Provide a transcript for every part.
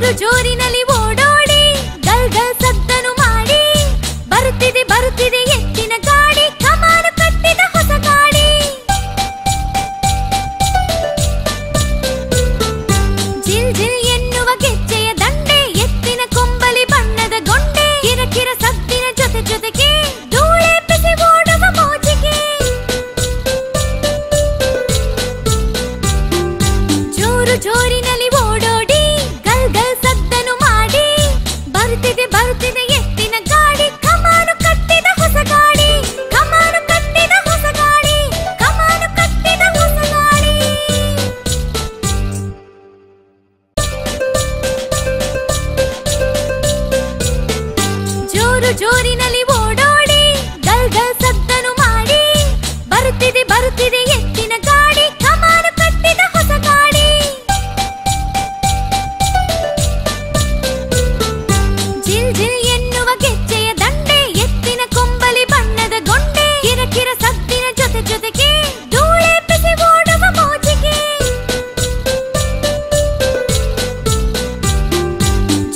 ಜೋರು ಜೋರಿನಲ್ಲಿ ಓಡೋಡಿ ಗಲ್ ಗಲ್ ಸದ್ದನು ಮಾಡಿ ಬರುತ್ತಿದೆ ಬರುತ್ತಿದೆ ಎತ್ತಿನ ಗಾಡಿ ಕಮಾನು ಕಟ್ಟಿದ ಹೊಸ ಗಾಡಿ ಜಿಲ್ ಜಿಲ್ ಎನ್ನುವ ಗೆಜ್ಜೆಯ ದಂಡೆ ಎತ್ತಿನ ಕೊಂಬಲಿ ಬಣ್ಣದ ಗೊಂಡೆ ಕಿರಕಿರ ಸದ್ದಿನ ಜೊತೆ ಜೊತೆಗೆ ಧೂಳೆ ಬಿಸಿ ಓಡುವ ಮೋಜಿಗೆ ಜೋರು ಜೋರಿನಲ್ಲಿ ಓಡೋಡಿ ಗಲ್ ಗಲ್ ಸದ್ದನು ಮಾಡಿ ಬರುತ್ತಿದೆ ಬರುತ್ತಿದೆ ಎತ್ತಿನ ಗಾಡಿ ಕಮಾನು ಕಟ್ಟಿದ ಹೊಸ ಗಾಡಿ ಕಮಾನು ಕಟ್ಟಿದ ಹೊಸ ಗಾಡಿ ಕಮಾನು ಕಟ್ಟಿದ ಹೊಸ ಗಾಡಿ ಜೋರು ಜೋರಿನಲ್ಲಿ ಓಡೋಡಿ ಗಲ್ ಗಲ್ ಸದ್ದನು ಮಾಡಿ ಬರುತ್ತಿದೆ ಬರುತ್ತಿದೆ ಎತ್ತಿನ ಗಾಡಿ ಕಮಾನು ಕಟ್ಟಿದ ಹೊಸ ಗಾಡಿ ಜಿಲ್ ಜಿಲ್ ಎನ್ನುವ ಗೆಜ್ಜೆಯ ದಂಡೆ ಎತ್ತಿನ ಕೊಂಬಲಿ ಬಣ್ಣದ ಗೊಂಡೆ ಕಿರಕಿರ ಸದ್ದಿನ ಜೊತೆ ಜೊತೆಗೆ ಧೂಳೆ ಬಿಸಿ ಓಡುವ ಮೋಜಿಗೆ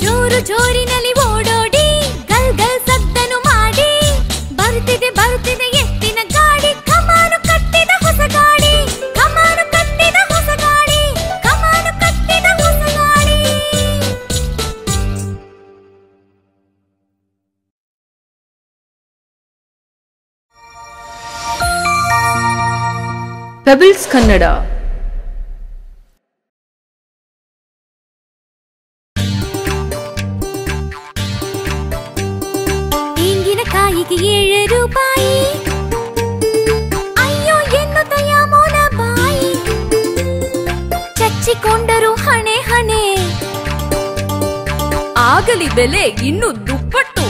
ಜೋರು ಜೋರಿನಲ್ಲಿ ಓಡೋಡಿ ಗಲ್ ಗಲ್ ಸದ್ದನು ಮಾಡಿ ಬರುತ್ತಿದೆ ಬರುತ್ತಿದೆ ಎತ್ತಿನ ಗಾಡಿ ಕಮಾನು ಕಟ್ಟಿದ ಹೊಸ ಗಾಡಿ ಕಮಾನು ಕಟ್ಟಿದ ಹೊಸ ಗಾಡಿ ಕಮಾನು ಕಟ್ಟಿದ ಹೊಸ ಗಾಡಿ ಪೆಬಲ್ಸ್ ಕನ್ನಡ. ತೆಂಗಿನಕಾಯಿಗೆ 7 ರೂಪಾಯಿ ಅಯ್ಯೋ ಎನ್ನುತ್ತಯ ಮೋನ ಬಾಯಿ ಚಚ್ಚಿಕೊಂಡರು ಹಣೆ ಹಣೆ ಆಗಲಿ ಬೆಲೆ ಇನ್ನು ದುಪ್ಪಟ್ಟು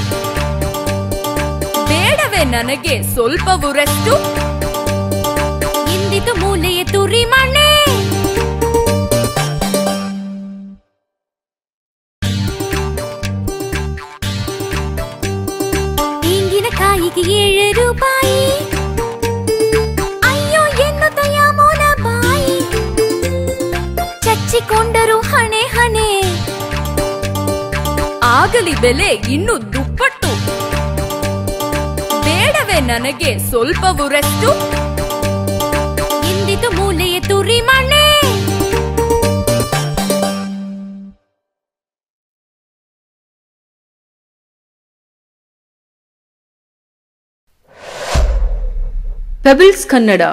ಬೇಡವೇ ನನಗೆ ಸ್ವಲ್ಪವೂ ರೆಸ್ಟು ಎಂದಿತು ಮೂಲೆಯ ತುರಿ ಮಣ್ಣೆ ತೆಂಗಿನಕಾಯಿಗೆ 7 ರೂಪಾಯಿ ಅಯ್ಯೋ ಎನ್ನುತ್ತಯ ಮೋನ ಬಾಯಿ ಚಚ್ಚಿಕೊಂಡರು ಹಣೆ ಹಣೆ ಆಗಲಿ ಬೆಲೆ ಇನ್ನು ದುಪ್ಪಟ್ಟು ಬೇಡವೇ ನನಗೆ ಸ್ವಲ್ಪವೂ ರೆಸ್ಟು ಎಂದಿತು ಮೂಲೆಯ ತುರಿ ಮಣ್ಣೆ ಪೆಬಲ್ಸ್ ಕನ್ನಡ.